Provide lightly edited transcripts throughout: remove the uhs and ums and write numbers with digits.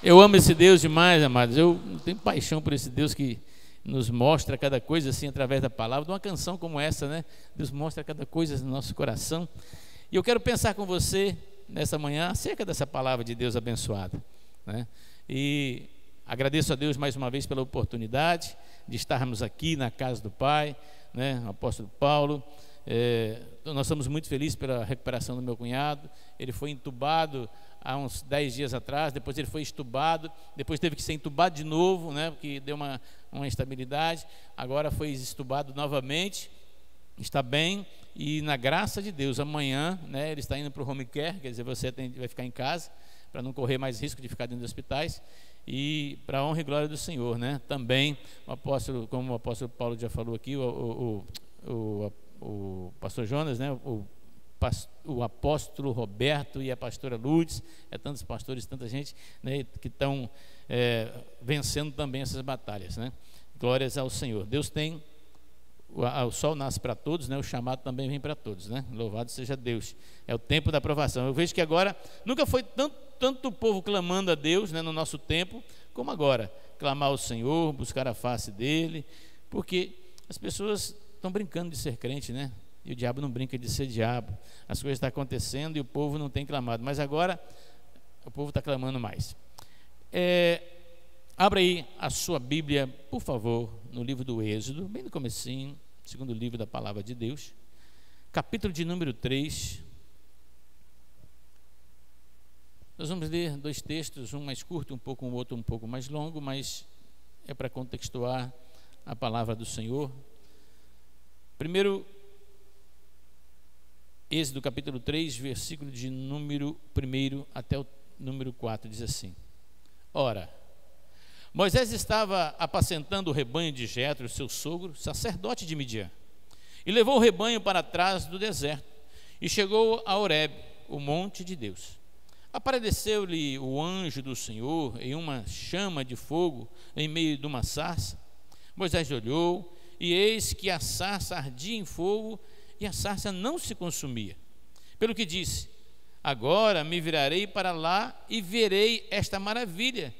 Eu amo esse Deus demais, amados. Eu tenho paixão por esse Deus que nos mostra cada coisa assim através da palavra. De uma canção como essa, né? Deus mostra cada coisa no nosso coração. E eu quero pensar com você nessa manhã acerca dessa palavra de Deus abençoada, né? E agradeço a Deus mais uma vez pela oportunidade de estarmos aqui na casa do Pai, né? O apóstolo Paulo. Nós estamos muito felizes pela recuperação do meu cunhado. Ele foi entubado há uns 10 dias atrás, depois ele foi estubado, depois teve que ser entubado de novo, né, porque deu uma instabilidade. Agora foi estubado novamente, está bem, e na graça de Deus, amanhã, né, ele está indo para o home care, quer dizer, você vai ficar em casa, para não correr mais risco de ficar dentro dos hospitais, e para a honra e glória do Senhor, né, também, o apóstolo, como o apóstolo Paulo já falou aqui, o pastor Jonas, né, o apóstolo Roberto e a pastora Lourdes, tantos pastores, tanta gente, né, que estão vencendo também essas batalhas, né? Glórias ao Senhor. Deus tem, o sol nasce para todos, né? O chamado também vem para todos, né? Louvado seja Deus. É o tempo da aprovação. Eu vejo que agora nunca foi tanto o povo clamando a Deus, né, no nosso tempo, como agora, clamar ao Senhor, buscar a face dele, porque as pessoas estão brincando de ser crente, né? E o diabo não brinca de ser diabo. As coisas estão acontecendo e o povo não tem clamado. Mas agora o povo está clamando mais. Abra aí a sua Bíblia, por favor, no livro do Êxodo, bem no comecinho, segundo livro da Palavra de Deus, capítulo de número 3. Nós vamos ler dois textos, um mais curto, o outro um pouco mais longo, mas é para contextuar a palavra do Senhor. Primeiro, Êxodo capítulo 3, versículo de número 1 até o número 4, diz assim: Ora, Moisés estava apacentando o rebanho de Jetro, seu sogro, sacerdote de Midian, e levou o rebanho para trás do deserto, e chegou a Horebe, o monte de Deus. Apareceu-lhe o anjo do Senhor em uma chama de fogo em meio de uma sarça. Moisés olhou, e eis que a sarça ardia em fogo, e a sarça não se consumia. Pelo que disse: agora me virarei para lá e verei esta maravilha,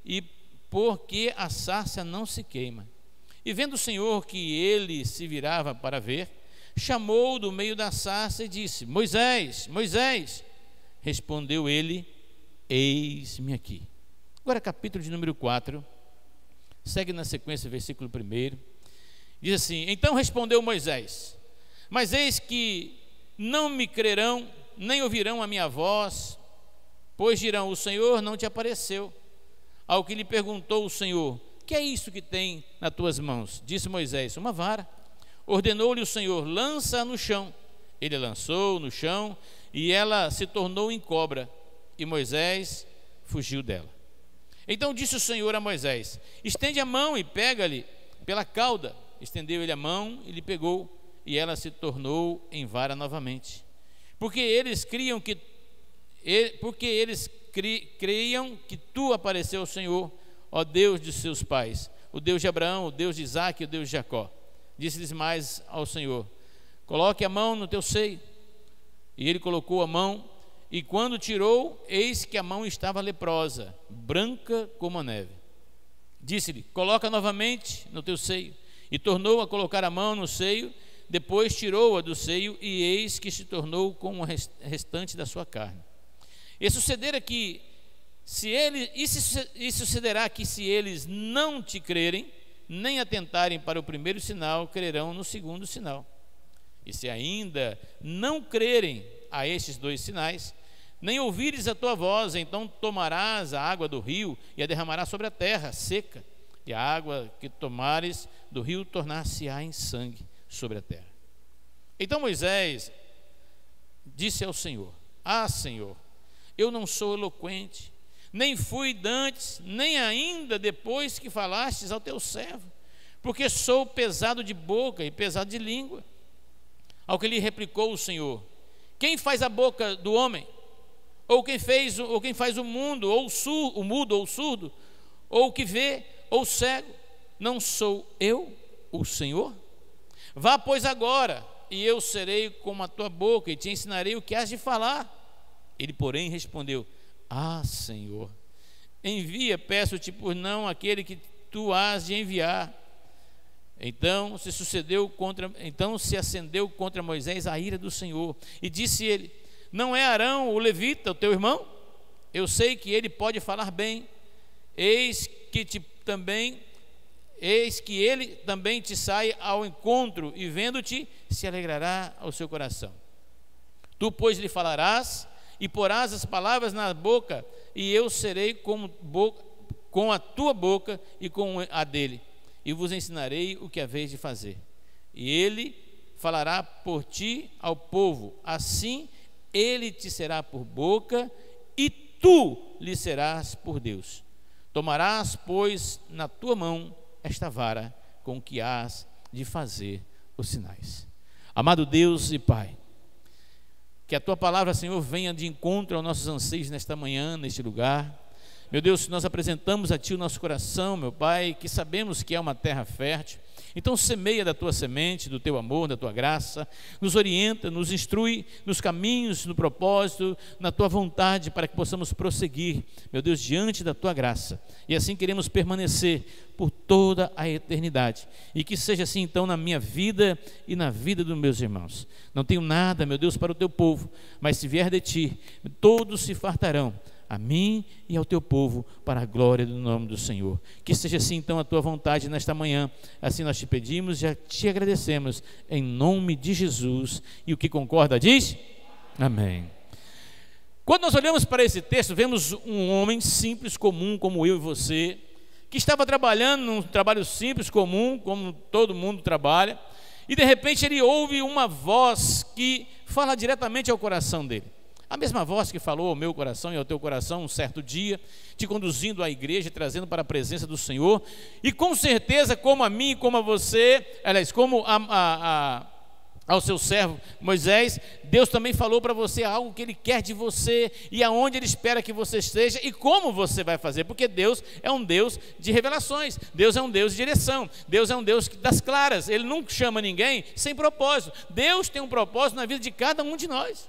e porque a sarça não se queima. E vendo o Senhor que ele se virava para ver, chamou do meio da sarça e disse: Moisés, Moisés. Respondeu ele: eis-me aqui. Agora capítulo de número 4, segue na sequência, versículo 1. Diz assim: então respondeu Moisés: mas eis que não me crerão, nem ouvirão a minha voz, pois dirão: o Senhor não te apareceu. Ao que lhe perguntou o Senhor: que é isso que tem nas tuas mãos? Disse Moisés: uma vara. Ordenou-lhe o Senhor: lança-a no chão. Ele lançou no chão, e ela se tornou em cobra, e Moisés fugiu dela. Então disse o Senhor a Moisés: estende a mão e pega-lhe pela cauda. Estendeu ele a mão e lhe pegou, e ela se tornou em vara novamente. Porque eles creiam que tu apareceu ao Senhor, ó Deus de seus pais, o Deus de Abraão, o Deus de Isaque e o Deus de Jacó. Disse-lhes mais ao Senhor: coloque a mão no teu seio. E ele colocou a mão, e quando tirou, eis que a mão estava leprosa, branca como a neve. Disse-lhe: coloca novamente no teu seio. E tornou a colocar a mão no seio. Depois tirou-a do seio, e eis que se tornou como o restante da sua carne. E sucederá que se eles não te crerem, nem atentarem para o primeiro sinal, crerão no segundo sinal. E se ainda não crerem a estes dois sinais, nem ouvires a tua voz, então tomarás a água do rio e a derramarás sobre a terra seca, e a água que tomares do rio tornar-se-á em sangue sobre a terra. Então Moisés disse ao Senhor: ah, Senhor, eu não sou eloquente, nem fui dantes, nem ainda depois que falastes ao teu servo, porque sou pesado de boca e pesado de língua. Ao que lhe replicou o Senhor: quem faz a boca do homem? Ou quem faz o mundo, ou o mudo, ou o surdo, ou o que vê, ou o cego? Não sou eu, o Senhor? Vá, pois, agora, e eu serei como a tua boca, e te ensinarei o que has de falar. Ele, porém, respondeu: ah, Senhor, envia, peço-te por não aquele que tu has de enviar. Então se acendeu contra Moisés a ira do Senhor, e disse ele: não é Arão o levita, o teu irmão? Eu sei que ele pode falar bem. Eis que ele também te sai ao encontro, e vendo-te se alegrará ao seu coração. Tu, pois, lhe falarás e porás as palavras na boca, e eu serei com a tua boca e com a dele, e vos ensinarei o que haveis de fazer. E ele falará por ti ao povo, assim ele te será por boca, e tu lhe serás por Deus. Tomarás, pois, na tua mão esta vara com que hás de fazer os sinais. Amado Deus e Pai, que a tua palavra, Senhor, venha de encontro aos nossos anseios nesta manhã, neste lugar. Meu Deus, nós apresentamos a Ti o nosso coração, meu Pai, que sabemos que é uma terra fértil. Então semeia da Tua semente, do Teu amor, da Tua graça, nos orienta, nos instrui nos caminhos, no propósito, na Tua vontade, para que possamos prosseguir, meu Deus, diante da Tua graça. E assim queremos permanecer por toda a eternidade. E que seja assim então na minha vida e na vida dos meus irmãos. Não tenho nada, meu Deus, para o Teu povo, mas se vier de Ti, todos se fartarão, a mim e ao teu povo, para a glória do nome do Senhor. Que seja assim então a tua vontade nesta manhã. Assim nós te pedimos e te agradecemos, em nome de Jesus. E o que concorda diz? Amém. Quando nós olhamos para esse texto, vemos um homem simples, comum, como eu e você, que estava trabalhando num trabalho simples, comum, como todo mundo trabalha, e de repente ele ouve uma voz que fala diretamente ao coração dele. A mesma voz que falou ao meu coração e ao teu coração um certo dia, te conduzindo à igreja, trazendo para a presença do Senhor. E com certeza, como a mim e como a você, aliás, como ao seu servo Moisés, Deus também falou para você algo que Ele quer de você e aonde Ele espera que você esteja e como você vai fazer, porque Deus é um Deus de revelações, Deus é um Deus de direção, Deus é um Deus das claras. Ele não chama ninguém sem propósito. Deus tem um propósito na vida de cada um de nós.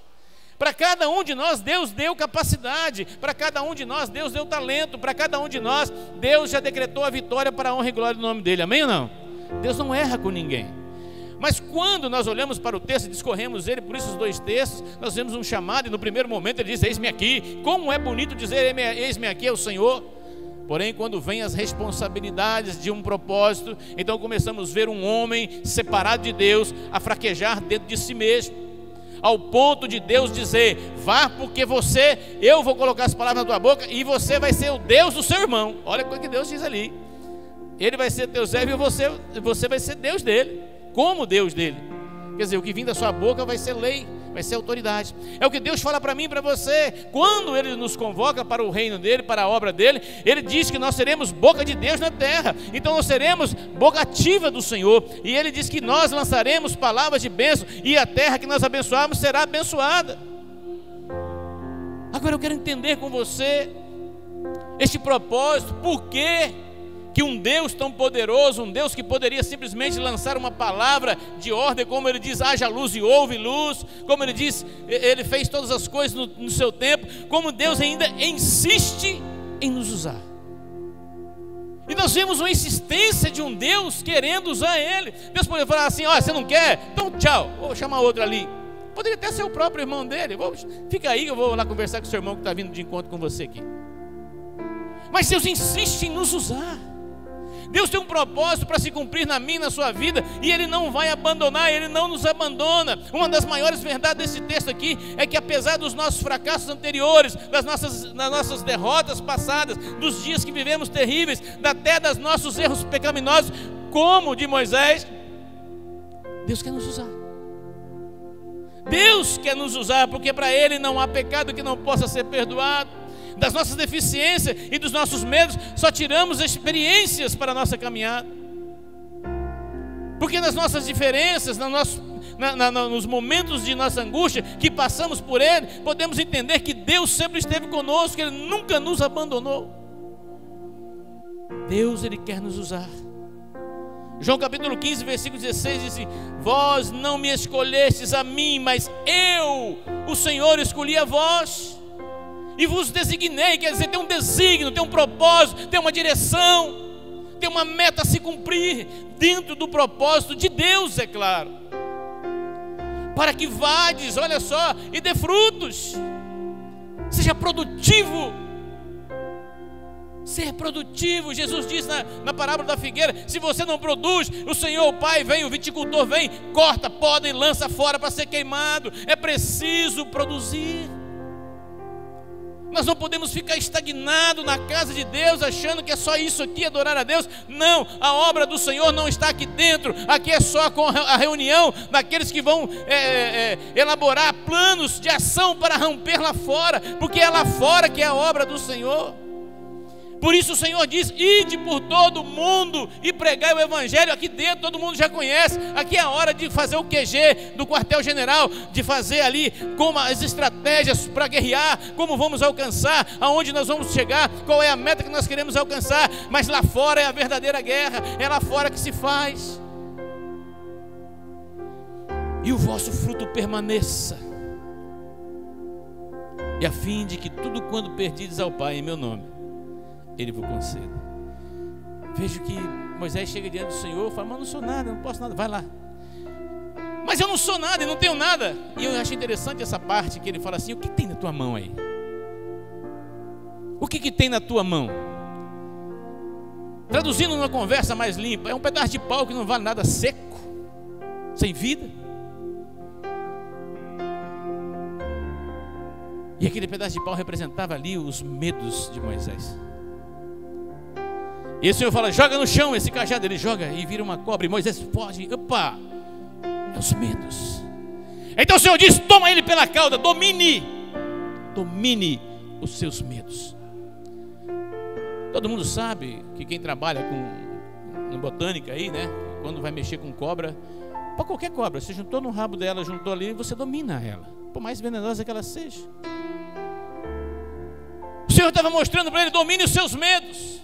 Para cada um de nós, Deus deu capacidade. Para cada um de nós, Deus deu talento. Para cada um de nós, Deus já decretou a vitória para a honra e glória do nome dEle. Amém ou não? Deus não erra com ninguém. Mas quando nós olhamos para o texto e discorremos ele, por isso os dois textos, nós vemos um chamado, e no primeiro momento ele diz: eis-me aqui. Como é bonito dizer eis-me aqui é o Senhor. Porém, quando vem as responsabilidades de um propósito, então começamos a ver um homem separado de Deus a fraquejar dentro de si mesmo, ao ponto de Deus dizer: vá, porque eu vou colocar as palavras na tua boca e você vai ser o Deus do seu irmão. Olha o que Deus diz ali. Ele vai ser teu servo e você vai ser Deus dele, como Deus dele. Quer dizer, o que vem da sua boca vai ser lei, vai ser autoridade. É o que Deus fala para mim e para você. Quando Ele nos convoca para o reino dEle, para a obra dEle, Ele diz que nós seremos boca de Deus na terra. Então nós seremos boca ativa do Senhor. E Ele diz que nós lançaremos palavras de bênção, e a terra que nós abençoarmos será abençoada. Agora eu quero entender com você este propósito. Por quê que um Deus tão poderoso, um Deus que poderia simplesmente lançar uma palavra de ordem, como Ele diz: haja luz e houve luz, como Ele diz, Ele fez todas as coisas no seu tempo, como Deus ainda insiste em nos usar. E nós vemos uma insistência de um Deus querendo usar Ele. Deus poderia falar assim: ó, você não quer? Então tchau, vou chamar outro ali. Poderia até ser o próprio irmão dele: fica aí, eu vou lá conversar com o seu irmão que está vindo de encontro com você aqui. Mas Deus insiste em nos usar. Deus tem um propósito para se cumprir na minha e na sua vida, e Ele não vai abandonar, Ele não nos abandona. Uma das maiores verdades desse texto aqui é que, apesar dos nossos fracassos anteriores, das nossas derrotas passadas, dos dias que vivemos terríveis, até dos nossos erros pecaminosos, como o de Moisés, Deus quer nos usar. Deus quer nos usar, porque para Ele não há pecado que não possa ser perdoado. Das nossas deficiências e dos nossos medos, só tiramos experiências para a nossa caminhada. Porque nas nossas diferenças, nos momentos de nossa angústia que passamos por Ele, podemos entender que Deus sempre esteve conosco, que Ele nunca nos abandonou. Deus, Ele quer nos usar. João capítulo 15, versículo 16 diz: vós não me escolhestes a mim, mas eu, o Senhor, escolhi a vós e vos designei, quer dizer, tem um desígnio, tem um propósito, tem uma direção, tem uma meta a se cumprir, dentro do propósito de Deus, é claro, para que vades, olha só, e dê frutos, seja produtivo. Ser produtivo. Jesus disse na parábola da figueira: se você não produz, o Senhor, o Pai, vem, o viticultor vem, corta, poda e lança fora para ser queimado. É preciso produzir. Nós não podemos ficar estagnados na casa de Deus, achando que é só isso aqui, adorar a Deus. Não, a obra do Senhor não está aqui dentro. Aqui é só com a reunião daqueles que vão elaborar planos de ação para romper lá fora, porque é lá fora que é a obra do Senhor. Por isso o Senhor diz: ide por todo mundo e pregai o evangelho. Aqui dentro todo mundo já conhece. Aqui é a hora de fazer o QG do quartel-general, de fazer ali como as estratégias para guerrear, como vamos alcançar, aonde nós vamos chegar, qual é a meta que nós queremos alcançar. Mas lá fora é a verdadeira guerra, é lá fora que se faz. E o vosso fruto permaneça, e a fim de que tudo quanto perdides ao Pai em meu nome, Ele vos concede. Vejo que Moisés chega diante do Senhor e fala: mas eu não sou nada, eu não posso nada. Vai lá. Mas eu não sou nada, eu não tenho nada. E eu acho interessante essa parte que ele fala assim: o que tem na tua mão aí? O que tem na tua mão? Traduzindo numa conversa mais limpa, é um pedaço de pau que não vale nada, seco, sem vida. E aquele pedaço de pau representava ali os medos de Moisés. E o Senhor fala: joga no chão esse cajado. Ele joga e vira uma cobra. E Moisés foge. Opa, é os medos. Então o Senhor diz: toma ele pela cauda, domine os seus medos. Todo mundo sabe que quem trabalha com botânica aí, né, quando vai mexer com cobra, para qualquer cobra, você juntou no rabo dela, juntou ali, você domina ela, por mais venenosa que ela seja. O Senhor estava mostrando para ele: domine os seus medos.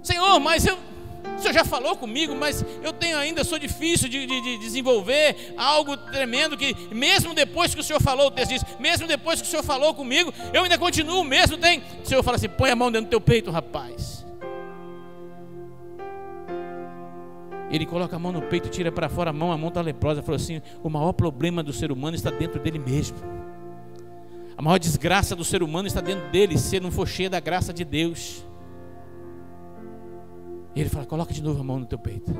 Senhor, mas o Senhor já falou comigo, mas eu tenho ainda, sou difícil de desenvolver algo tremendo, que mesmo depois que o Senhor falou, o texto diz, mesmo depois que o Senhor falou comigo, eu ainda continuo o mesmo. O Senhor fala assim: põe a mão dentro do teu peito, rapaz. Ele coloca a mão no peito, tira para fora a mão está leprosa. Falou assim: o maior problema do ser humano está dentro dele mesmo. A maior desgraça do ser humano está dentro dele, se não for cheio da graça de Deus. E ele fala: coloca de novo a mão no teu peito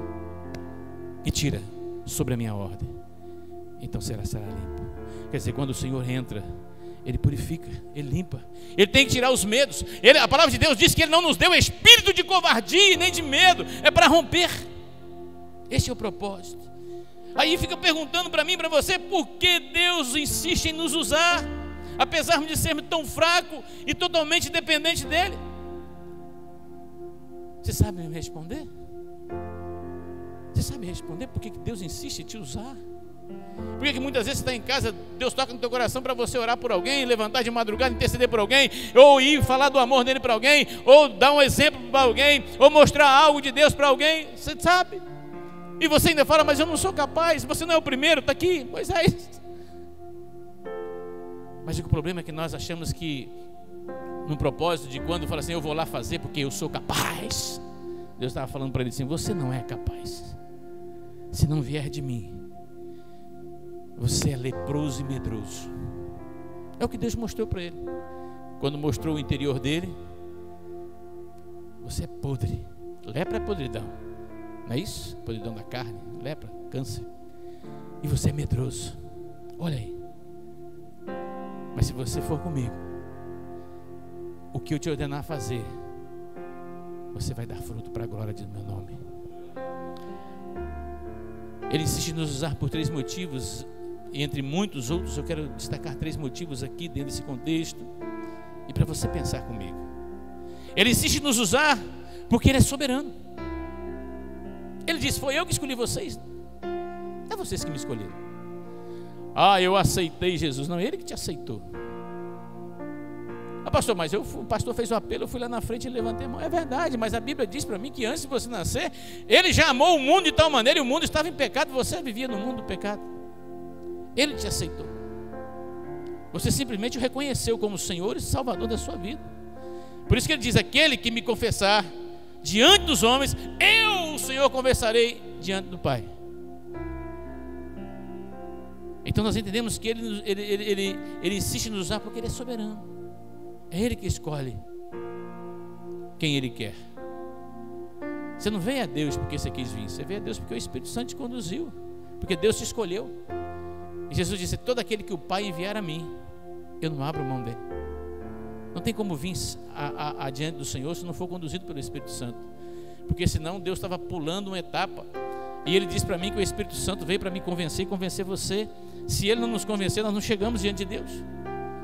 e tira sobre a minha ordem, então será limpo. Quer dizer, quando o Senhor entra, Ele purifica, Ele limpa. Ele tem que tirar os medos. A palavra de Deus diz que Ele não nos deu espírito de covardia nem de medo. É para romper. Esse é o propósito. Aí fica perguntando para mim e para você: por que Deus insiste em nos usar, apesar de sermos tão fracos e totalmente dependentes dEle? Você sabe me responder? Você sabe responder por que Deus insiste em te usar? Por que muitas vezes você está em casa, Deus toca no teu coração para você orar por alguém, levantar de madrugada, interceder por alguém, ou ir falar do amor dele para alguém, ou dar um exemplo para alguém, ou mostrar algo de Deus para alguém? Você sabe? E você ainda fala: mas eu não sou capaz. Você não é o primeiro, está aqui. Pois é isso. Mas o problema é que nós achamos que, no propósito de quando fala assim: eu vou lá fazer porque eu sou capaz, Deus estava falando para ele assim: você não é capaz. Se não vier de mim, você é leproso e medroso. É o que Deus mostrou para ele. Quando mostrou o interior dele: você é podre. Lepra é podridão, não é isso? Podridão da carne, lepra, câncer. E você é medroso. Olha aí. Mas se você for comigo, o que eu te ordenar a fazer, você vai dar fruto para a glória do meu nome. Ele insiste em nos usar por 3 motivos, e entre muitos outros eu quero destacar 3 motivos aqui dentro desse contexto, e para você pensar comigo. Ele insiste em nos usar porque Ele é soberano. Ele diz: foi eu que escolhi vocês, não é vocês que me escolheram. Ah, eu aceitei Jesus. Não, Ele que te aceitou. Ah, pastor, mas o pastor fez o apelo, eu fui lá na frente e levantei a mão. É verdade, mas a Bíblia diz para mim que antes de você nascer, Ele já amou o mundo de tal maneira, e o mundo estava em pecado, você vivia no mundo do pecado. Ele te aceitou. Você simplesmente o reconheceu como Senhor e Salvador da sua vida. Por isso que ele diz: aquele que me confessar diante dos homens, eu, o Senhor, conversarei diante do Pai. Então nós entendemos que ele insiste em nos usar porque Ele é soberano. É Ele que escolhe quem Ele quer. Você não veio a Deus porque você quis vir, você veio a Deus porque o Espírito Santo te conduziu, porque Deus te escolheu. E Jesus disse: todo aquele que o Pai enviar a mim, eu não abro mão dele. Não tem como vir adiante do Senhor se não for conduzido pelo Espírito Santo, porque senão Deus estava pulando uma etapa. E Ele disse para mim que o Espírito Santo veio para me convencer e convencer você. Se Ele não nos convencer, nós não chegamos diante de Deus.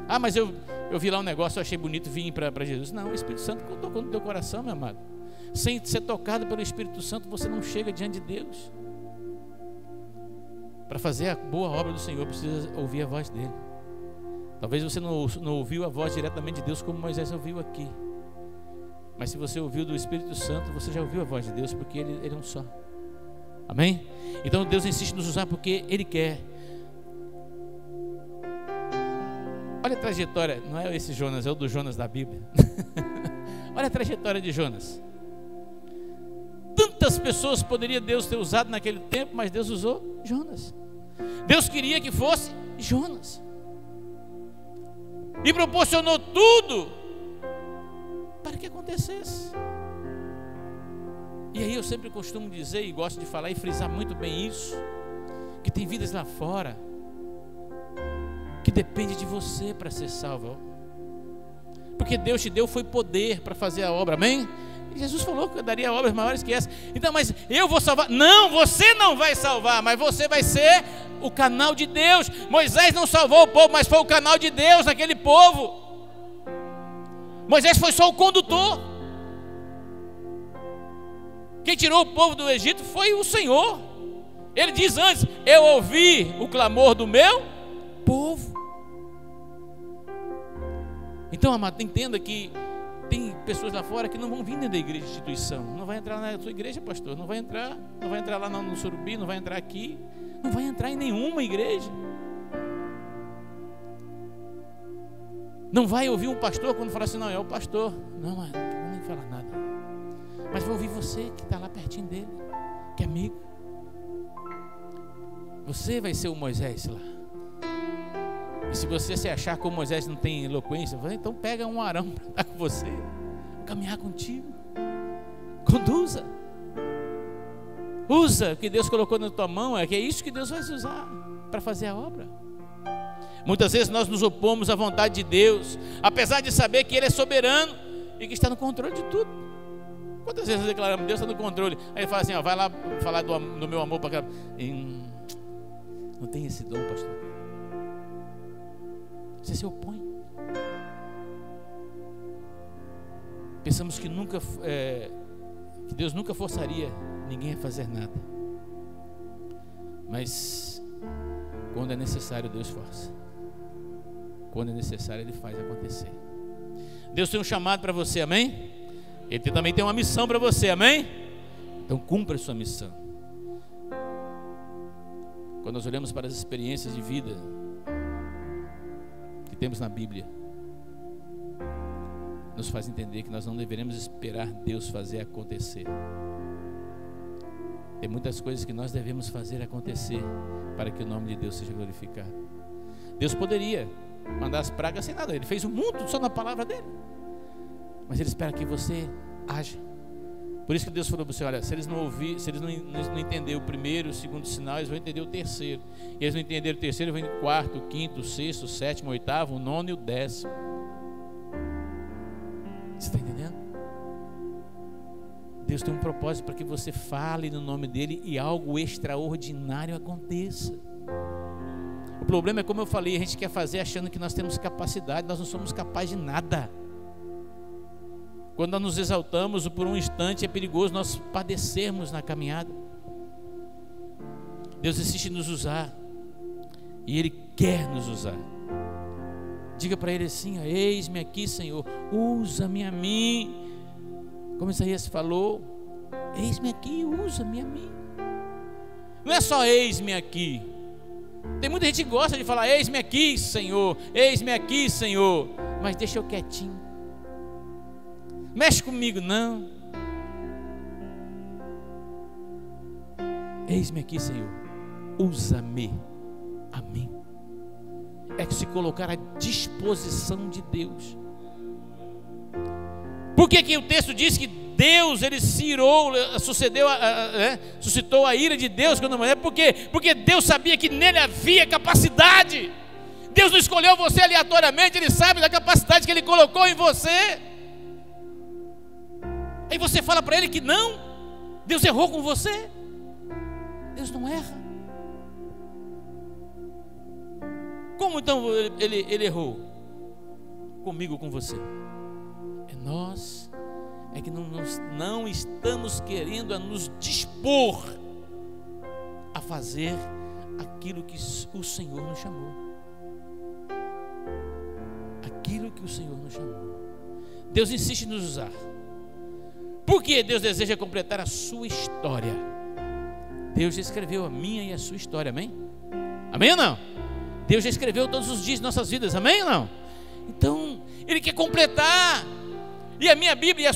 Ah, mas eu vi lá um negócio, eu achei bonito, vim para Jesus. Não, o Espírito Santo tocou no teu coração, meu amado. Sem ser tocado pelo Espírito Santo, você não chega diante de Deus. Para fazer a boa obra do Senhor, precisa ouvir a voz dEle. Talvez você não ouviu a voz diretamente de Deus como Moisés ouviu aqui, mas se você ouviu do Espírito Santo, você já ouviu a voz de Deus, porque Ele é um só. Amém? Então Deus insiste em nos usar porque Ele quer. Olha a trajetória, não é esse Jonas, é o do Jonas da Bíblia. Olha a trajetória de Jonas. Tantas pessoas poderia Deus ter usado naquele tempo, mas Deus usou Jonas. Deus queria que fosse Jonas, e proporcionou tudo para que acontecesse. E aí eu sempre costumo dizer, e gosto de falar e frisar muito bem isso, que tem vidas lá fora que depende de você para ser salvo, porque Deus te deu foi poder para fazer a obra. Amém? E Jesus falou que eu daria obras maiores que essa. Então, mas eu vou salvar? Não, você não vai salvar, mas você vai ser o canal de Deus. Moisés não salvou o povo, mas foi o canal de Deus naquele povo. Moisés foi só o condutor. Quem tirou o povo do Egito foi o Senhor. Ele diz antes: eu ouvi o clamor do meu povo. Então, amado, entenda que tem pessoas lá fora que não vão vir dentro da igreja de instituição. Não vai entrar na sua igreja, pastor. Não vai entrar lá no Surubi, não vai entrar aqui, não vai entrar em nenhuma igreja. Não vai ouvir um pastor quando falar assim: não, é o pastor. Não, mas não vou nem falar nada. Mas vai ouvir você que está lá pertinho dele, que é amigo. Você vai ser o Moisés lá. E se você se achar como Moisés não tem eloquência, então pega um Arão para estar com você, caminhar contigo. Conduza. Usa o que Deus colocou na tua mão, é isso que Deus vai usar para fazer a obra. Muitas vezes nós nos opomos à vontade de Deus, apesar de saber que Ele é soberano e que está no controle de tudo. Quantas vezes nós declaramos: Deus está no controle? Aí Ele fala assim: ó, vai lá falar do meu amor para cá. Não tem esse dom, pastor. Você se opõe. Pensamos que que Deus nunca forçaria ninguém a fazer nada. Mas quando é necessário, Deus força. Quando é necessário, Ele faz acontecer. Deus tem um chamado para você, amém? Ele também tem uma missão para você, amém? Então cumpra a sua missão. Quando nós olhamos para as experiências de vida que temos na Bíblia, nos faz entender que nós não deveremos esperar Deus fazer acontecer. Tem muitas coisas que nós devemos fazer acontecer para que o nome de Deus seja glorificado. Deus poderia mandar as pragas sem nada. Ele fez o mundo só na palavra dele, mas Ele espera que você haja. Por isso que Deus falou para você: olha, se eles não entenderem o primeiro, o segundo sinal, eles vão entender o terceiro. E eles não entenderem o terceiro, vão entender o quarto, o quinto, o sexto, o sétimo, o oitavo, o nono e o 10º. Você está entendendo? Deus tem um propósito para que você fale no nome dEle e algo extraordinário aconteça. O problema é, como eu falei, a gente quer fazer achando que nós temos capacidade. Nós não somos capazes de nada. Quando nós nos exaltamos por um instante, é perigoso nós padecermos na caminhada. Deus insiste em nos usar, e Ele quer nos usar. Diga para Ele assim: eis-me aqui, Senhor, usa-me a mim. Como Isaías falou: eis-me aqui, usa-me a mim. Não é só eis-me aqui, Tem muita gente que gosta de falar: eis-me aqui, Senhor, eis-me aqui, Senhor. Mas deixa eu quietinho. Mexe comigo, não. Eis-me aqui, Senhor, usa-me a mim. É que se colocar à disposição de Deus. Por que o texto diz que Deus, ele se irou, suscitou a ira de Deus quando mulher? Por quê? Porque Deus sabia que nele havia capacidade. Deus não escolheu você aleatoriamente, Ele sabe da capacidade que Ele colocou em você. Aí você fala para Ele que não, Deus errou com você. Deus não erra. Como então ele errou? Comigo, com você. É nós, é que não estamos querendo a nos dispor a fazer aquilo que o Senhor nos chamou. Aquilo que o Senhor nos chamou. Deus insiste em nos usar. Por que Deus deseja completar a sua história? Deus já escreveu a minha e a sua história, amém? Amém ou não? Deus já escreveu todos os dias de nossas vidas, amém ou não? Então, Ele quer completar. E a minha Bíblia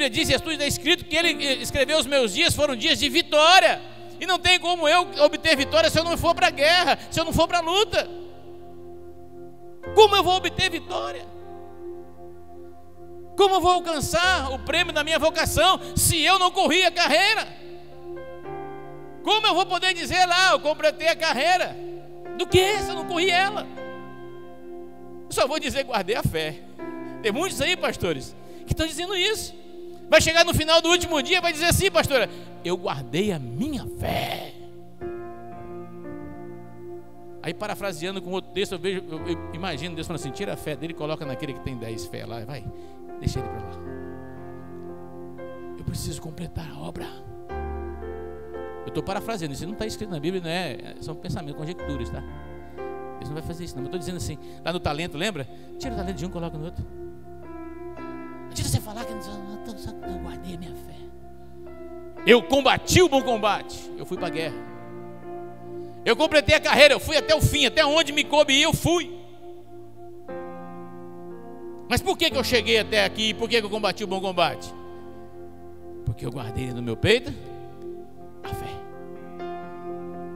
diz, e a sua está escrito, que Ele escreveu: os meus dias foram dias de vitória. E não tem como eu obter vitória se eu não for para a guerra, se eu não for para a luta. Como eu vou obter vitória? Como eu vou alcançar o prêmio da minha vocação se eu não corri a carreira? Como eu vou poder dizer lá, eu completei a carreira? Do que se eu não corri ela? Eu só vou dizer: guardei a fé. Tem muitos aí, pastores, que estão dizendo isso. Vai chegar no final do último dia, vai dizer assim: pastora, eu guardei a minha fé. Aí, parafraseando com outro texto, eu imagino Deus falando assim: tira a fé dele e coloca naquele que tem 10 fé lá, vai, deixa ele para lá. Eu preciso completar a obra. Eu estou parafraseando, isso não está escrito na Bíblia, não é? São pensamentos, conjecturas, tá? Deus não vai fazer isso, não. Eu estou dizendo assim, lá no talento, lembra? Tira o talento de um, coloca no outro. Tira você falar que eu guardei a minha fé. Eu combati o bom combate, eu fui para a guerra. Eu completei a carreira, eu fui até o fim, até onde me coube ir, eu fui. Mas por que eu cheguei até aqui? Por que eu combati o bom combate? Porque eu guardei no meu peito a fé.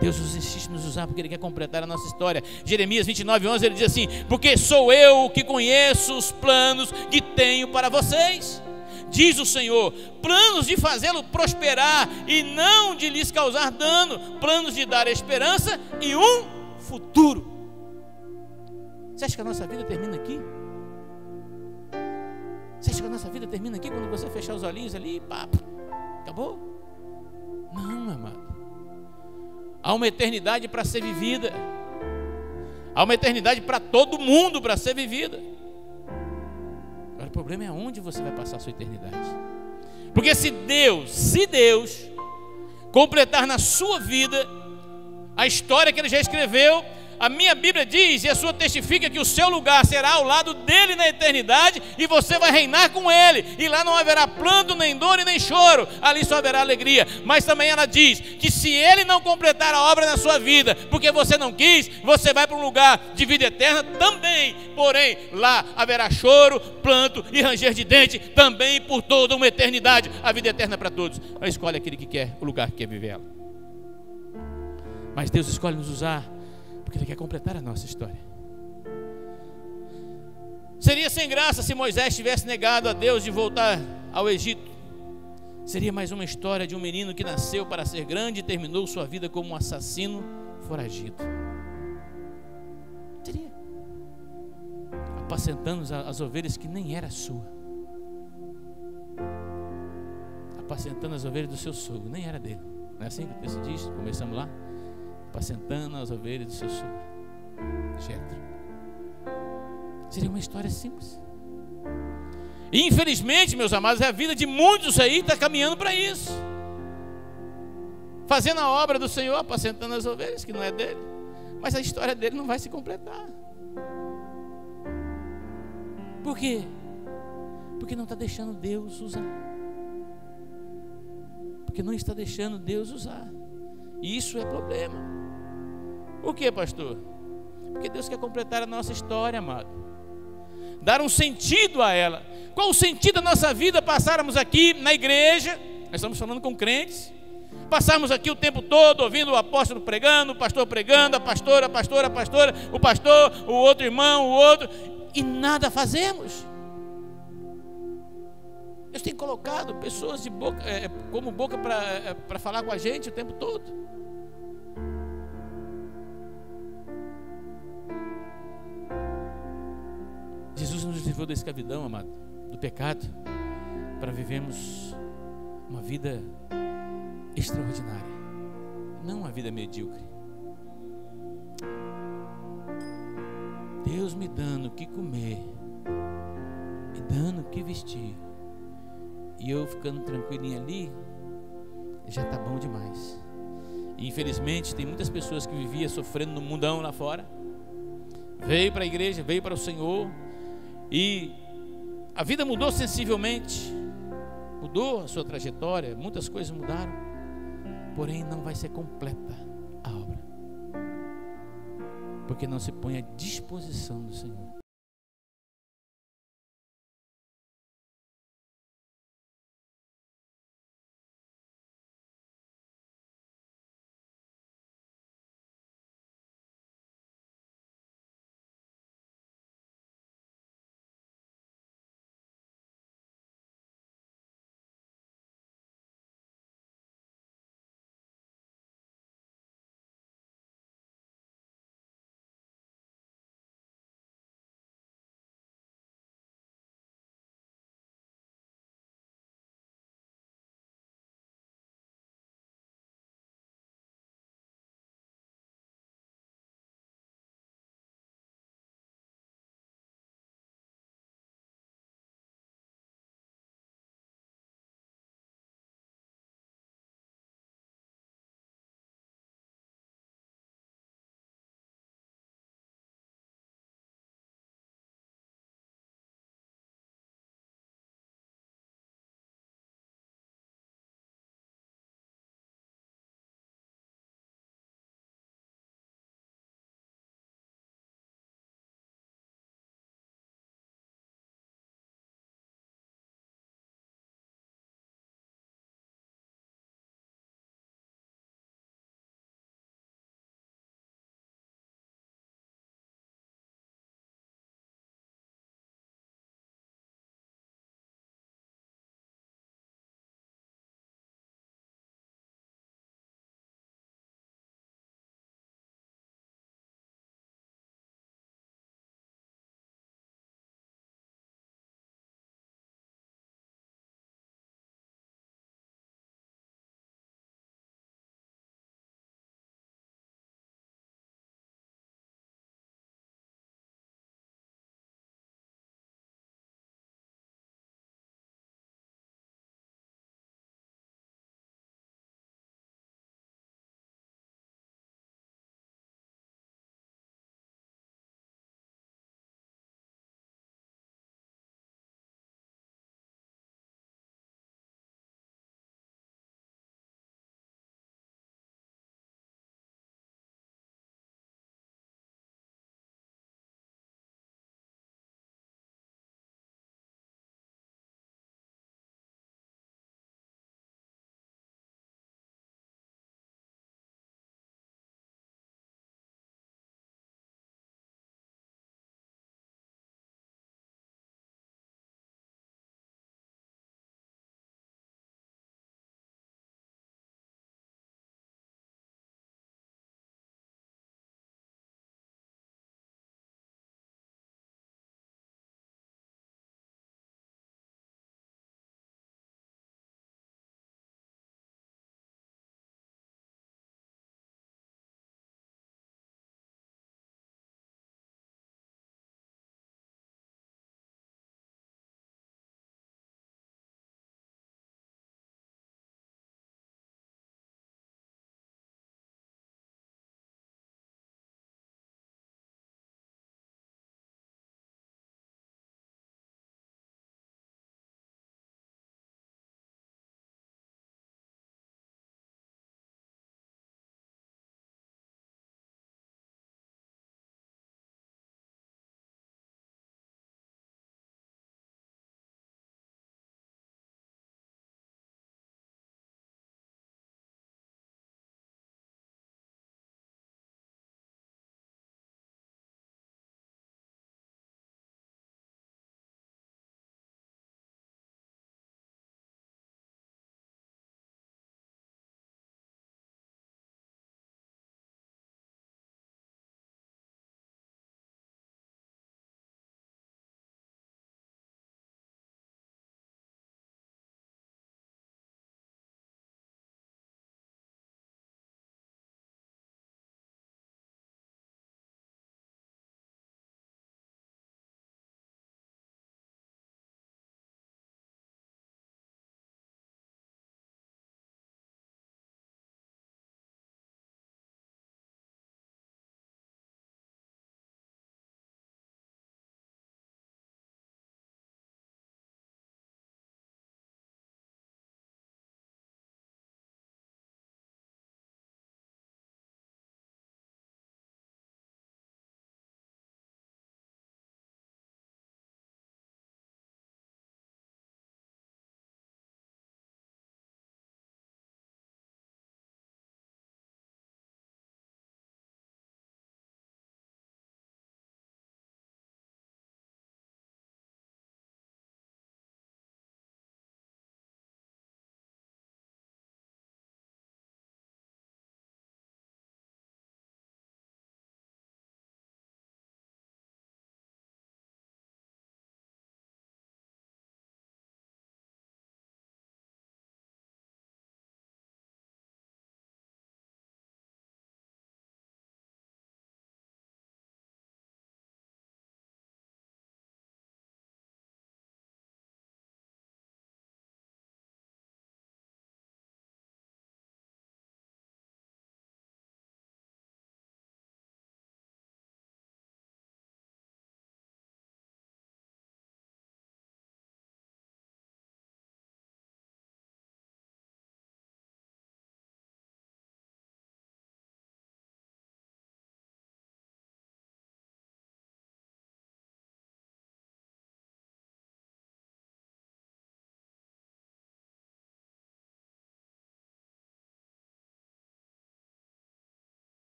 Deus nos insiste em nos usar porque Ele quer completar a nossa história. Jeremias 29:11, Ele diz assim: porque sou eu que conheço os planos que tenho para vocês, diz o Senhor, planos de fazê-lo prosperar e não de lhes causar dano, planos de dar esperança e um futuro. Você acha que a nossa vida termina aqui? Você acha que a nossa vida termina aqui quando você fechar os olhinhos ali e pá, acabou? Não, amado. Há uma eternidade para ser vivida. Há uma eternidade para todo mundo para ser vivida. Agora, o problema é onde você vai passar a sua eternidade. Porque se Deus completar na sua vida a história que Ele já escreveu, a minha Bíblia diz, e a sua testifica, que o seu lugar será ao lado dele na eternidade, e você vai reinar com ele, e lá não haverá pranto, nem dor e nem choro, ali só haverá alegria. Mas também ela diz que se ele não completar a obra na sua vida, porque você não quis, você vai para um lugar de vida eterna também, porém lá haverá choro, pranto e ranger de dente, também por toda uma eternidade. A vida eterna é para todos, ela escolhe aquele que quer, o lugar que quer viver ela. Mas Deus escolhe nos usar porque Ele quer completar a nossa história. Seria sem graça se Moisés tivesse negado a Deus de voltar ao Egito. Seria mais uma história de um menino que nasceu para ser grande e terminou sua vida como um assassino foragido. Seria apacentando as ovelhas que nem era sua, apacentando as ovelhas do seu sogro, nem era dele. Não é assim que o texto diz? Começamos lá. Apacentando as ovelhas do seu sogro, Jetro. Seria uma história simples. E infelizmente, meus amados, a vida de muitos aí está caminhando para isso, fazendo a obra do Senhor, apacentando as ovelhas que não é dele, mas a história dele não vai se completar. Por quê? Porque não está deixando Deus usar. Porque não está deixando Deus usar. E isso é problema. Por quê, pastor? Porque Deus quer completar a nossa história, amado. Dar um sentido a ela. Qual o sentido da nossa vida passarmos aqui na igreja? Nós estamos falando com crentes. Passarmos aqui o tempo todo ouvindo o apóstolo pregando, o pastor pregando, a pastora, o pastor, o outro irmão, o outro, e nada fazemos. Deus tem colocado pessoas de boca, como boca para falar com a gente o tempo todo. Jesus nos livrou da escravidão, amado, do pecado, para vivermos uma vida extraordinária, não uma vida medíocre. Deus me dando o que comer, me dando o que vestir, e eu ficando tranquilinho ali, já está bom demais. E infelizmente tem muitas pessoas que viviam sofrendo no mundão lá fora, veio para a igreja, veio para o Senhor, e a vida mudou sensivelmente, mudou a sua trajetória, muitas coisas mudaram, porém não vai ser completa a obra, porque não se põe à disposição do Senhor.